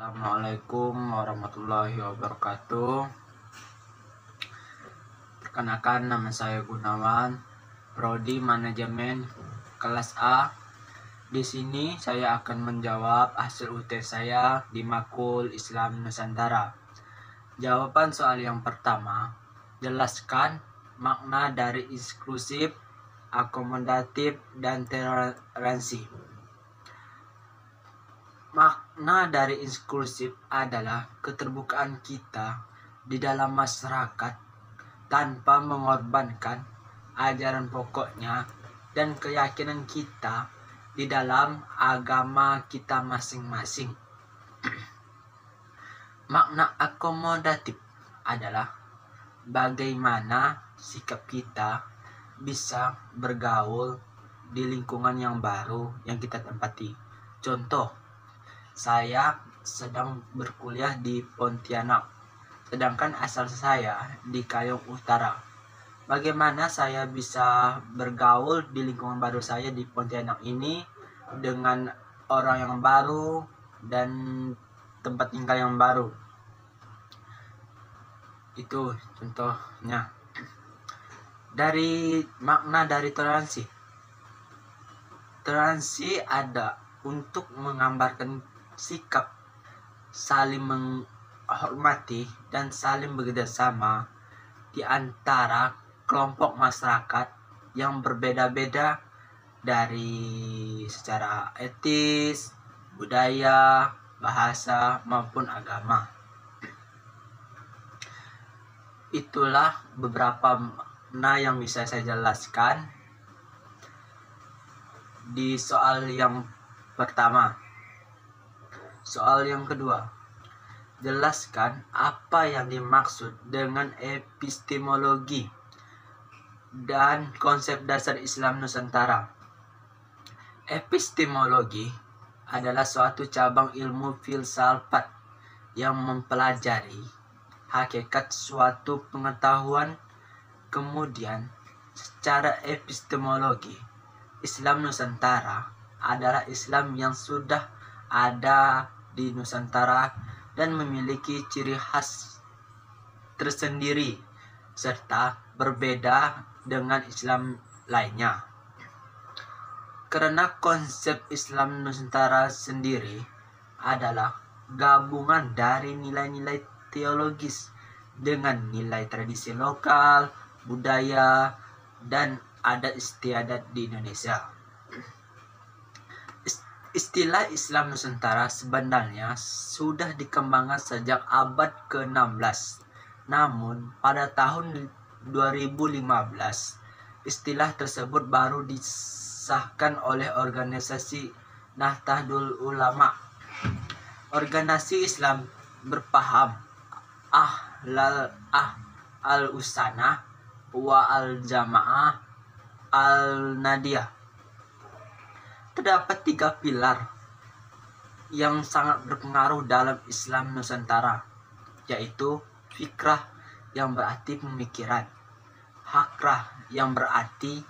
Assalamualaikum warahmatullahi wabarakatuh. Perkenalkan, nama saya Gunawan, Prodi Manajemen kelas A. Di sini saya akan menjawab hasil UT saya di Makul Islam Nusantara. Jawaban soal yang pertama, jelaskan makna dari inklusif, akomodatif, dan toleransi. Makna dari inklusif adalah keterbukaan kita di dalam masyarakat tanpa mengorbankan ajaran pokoknya dan keyakinan kita di dalam agama kita masing-masing. Makna akomodatif adalah bagaimana sikap kita bisa bergaul di lingkungan yang baru yang kita tempati. Contoh, saya sedang berkuliah di Pontianak, sedangkan asal saya di Kayong Utara. Bagaimana saya bisa bergaul di lingkungan baru saya di Pontianak ini dengan orang yang baru dan tempat tinggal yang baru? Itu contohnya. Dari makna dari toleransi. Toleransi ada untuk menggambarkan sikap saling menghormati dan saling bekerjasama di antara kelompok masyarakat yang berbeda-beda dari secara etis, budaya, bahasa, maupun agama. Itulah beberapa makna yang bisa saya jelaskan di soal yang pertama. Soal yang kedua, jelaskan apa yang dimaksud dengan epistemologi dan konsep dasar Islam Nusantara. Epistemologi adalah suatu cabang ilmu filsafat yang mempelajari hakikat suatu pengetahuan. Kemudian, secara epistemologi, Islam Nusantara adalah Islam yang sudah ada di Nusantara dan memiliki ciri khas tersendiri serta berbeda dengan Islam lainnya. Karena konsep Islam Nusantara sendiri adalah gabungan dari nilai-nilai teologis dengan nilai tradisi lokal, budaya, dan adat istiadat di Indonesia. Istilah Islam Nusantara sebenarnya sudah dikembangkan sejak abad ke-16. Namun, pada tahun 2015, istilah tersebut baru disahkan oleh organisasi Nahdlatul Ulama. Organisasi Islam berpaham al-Usanah wa al-Jamaah al-Nadiyah. Terdapat 3 pilar yang sangat berpengaruh dalam Islam Nusantara, yaitu fikrah yang berarti pemikiran, hakrah yang berarti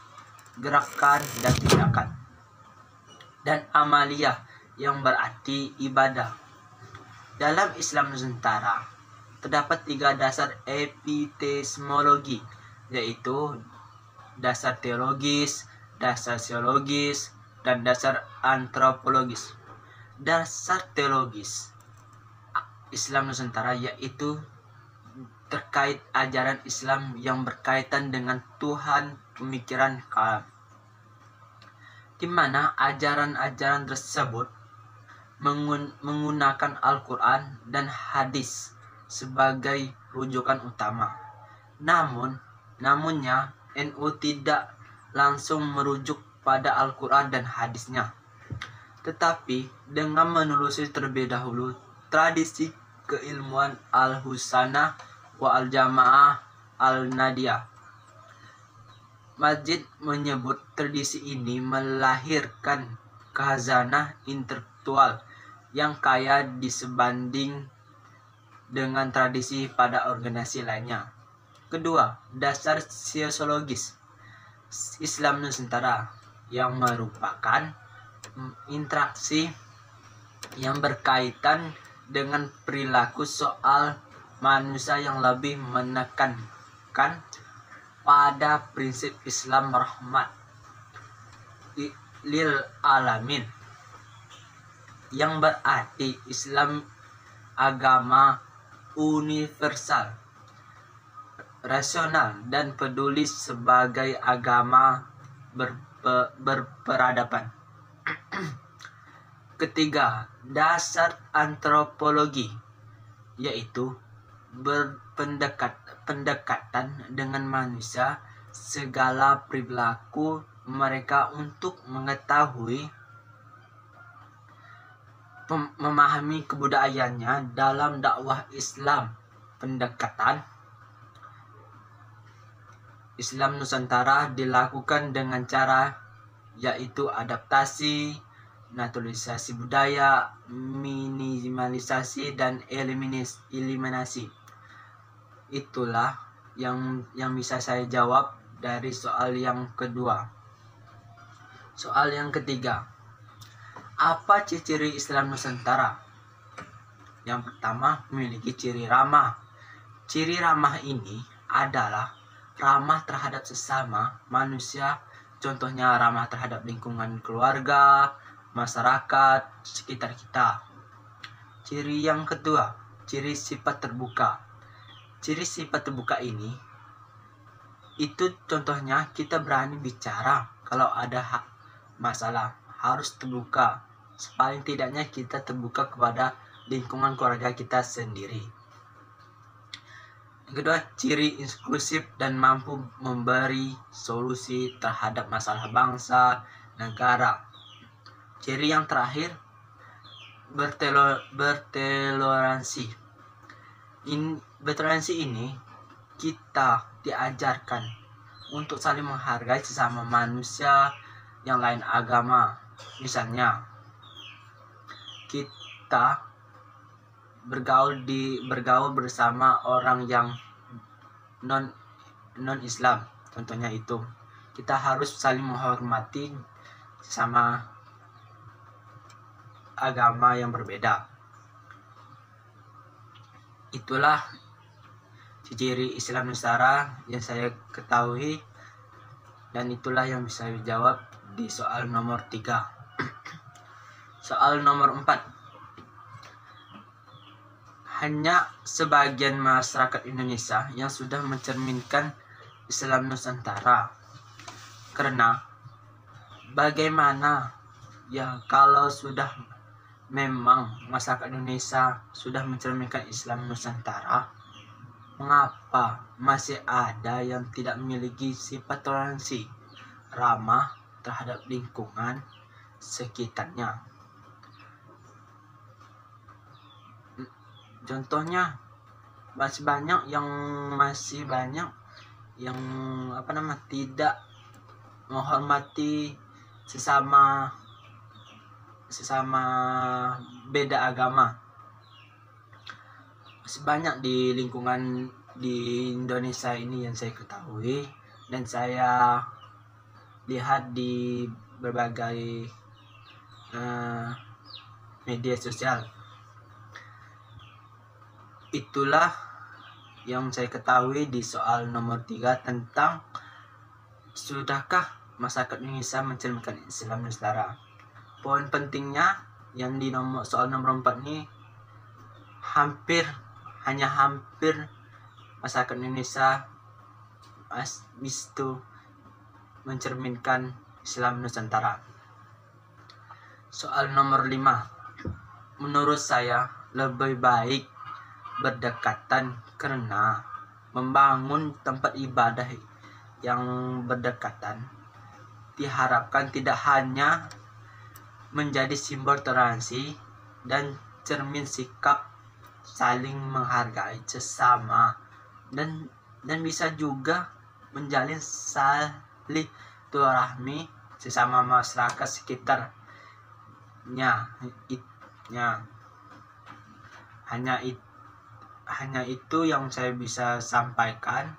gerakan dan tindakan, dan amaliyah yang berarti ibadah. Dalam Islam Nusantara terdapat 3 dasar epistemologi, yaitu dasar teologis, dasar sosiologis, dan dasar antropologis. Dasar teologis Islam Nusantara yaitu terkait ajaran Islam yang berkaitan dengan Tuhan, pemikiran, kalam, di mana ajaran-ajaran tersebut menggunakan Al-Quran dan hadis sebagai rujukan utama. Namunnya NU tidak langsung merujuk pada Al-Quran dan hadisnya, tetapi dengan menelusuri terlebih dahulu tradisi keilmuan al-Usanah wa al-Jamaah al-Nadiyah. Majid menyebut tradisi ini melahirkan khazanah intelektual yang kaya disebanding dengan tradisi pada organisasi lainnya. Kedua, dasar sosiologis Islam Nusantara yang merupakan interaksi yang berkaitan dengan perilaku soal manusia yang lebih menekankan pada prinsip Islam rahmat lil alamin, yang berarti Islam agama universal, rasional, dan peduli sebagai agama berperadaban. Ketiga, dasar antropologi, yaitu pendekatan dengan manusia, segala perilaku mereka untuk mengetahui, memahami kebudayaannya dalam dakwah Islam. Pendekatan Islam Nusantara dilakukan dengan cara yaitu adaptasi, naturalisasi budaya, minimalisasi, dan eliminasi. Itulah yang bisa saya jawab dari soal yang kedua. Soal yang ketiga, apa ciri Islam Nusantara? Yang pertama, memiliki ciri ramah. Ciri ramah ini adalah ramah terhadap sesama manusia, contohnya ramah terhadap lingkungan keluarga, masyarakat sekitar kita. Ciri yang kedua, ciri sifat terbuka. Ciri sifat terbuka ini, itu contohnya kita berani bicara kalau ada masalah, harus terbuka. Paling tidaknya kita terbuka kepada lingkungan keluarga kita sendiri. Yang kedua, ciri inklusif dan mampu memberi solusi terhadap masalah bangsa, negara. Ciri yang terakhir, bertoleransi. Bertoleransi ini kita diajarkan untuk saling menghargai sesama manusia yang lain agama. Misalnya, kita bergaul bersama orang yang non Islam, contohnya itu kita harus saling menghormati sesama agama yang berbeda. Itulah ciri Islam Nusantara yang saya ketahui, dan itulah yang bisa saya jawab di soal nomor 3. Soal nomor 4, hanya sebagian masyarakat Indonesia yang sudah mencerminkan Islam Nusantara. Karena bagaimana ya kalau sudah memang masyarakat Indonesia sudah mencerminkan Islam Nusantara, mengapa masih ada yang tidak memiliki sifat toleransi, ramah terhadap lingkungan sekitarnya? Contohnya masih banyak yang tidak menghormati sesama beda agama. Masih banyak di lingkungan di Indonesia ini yang saya ketahui dan saya lihat di berbagai media sosial. Itulah yang saya ketahui di soal nomor 3 tentang sudahkah masyarakat Indonesia mencerminkan Islam Nusantara. Poin pentingnya yang di soal nomor 4 ini, hampir masyarakat Indonesia bisa mencerminkan Islam Nusantara. Soal nomor 5, menurut saya lebih baik berdekatan karena membangun tempat ibadah yang berdekatan diharapkan tidak hanya menjadi simbol toleransi dan cermin sikap saling menghargai sesama, dan bisa juga menjalin silaturahmi sesama masyarakat sekitarnya. Hanya itu yang saya bisa sampaikan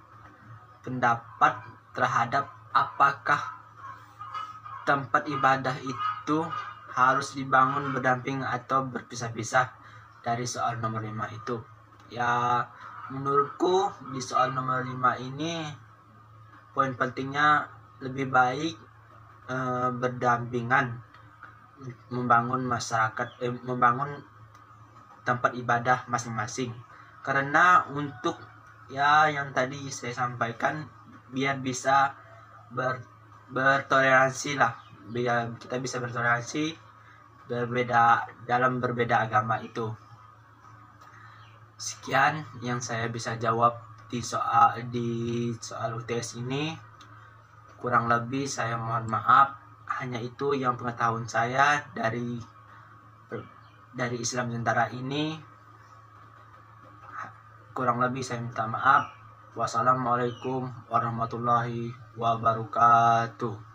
pendapat terhadap apakah tempat ibadah itu harus dibangun berdamping atau berpisah-pisah. dari soal nomor 5 itu. Ya, menurutku di soal nomor 5 ini poin pentingnya lebih baik berdampingan membangun membangun tempat ibadah masing-masing. Karena untuk ya yang tadi saya sampaikan, biar bisa bertoleransi lah, biar kita bisa bertoleransi dalam berbeda agama itu. Sekian yang saya bisa jawab di soal UTS ini. Kurang lebih saya mohon maaf. Hanya itu yang pengetahuan saya dari Islam Nusantara ini. Kurang lebih saya minta maaf. Wassalamualaikum warahmatullahi wabarakatuh.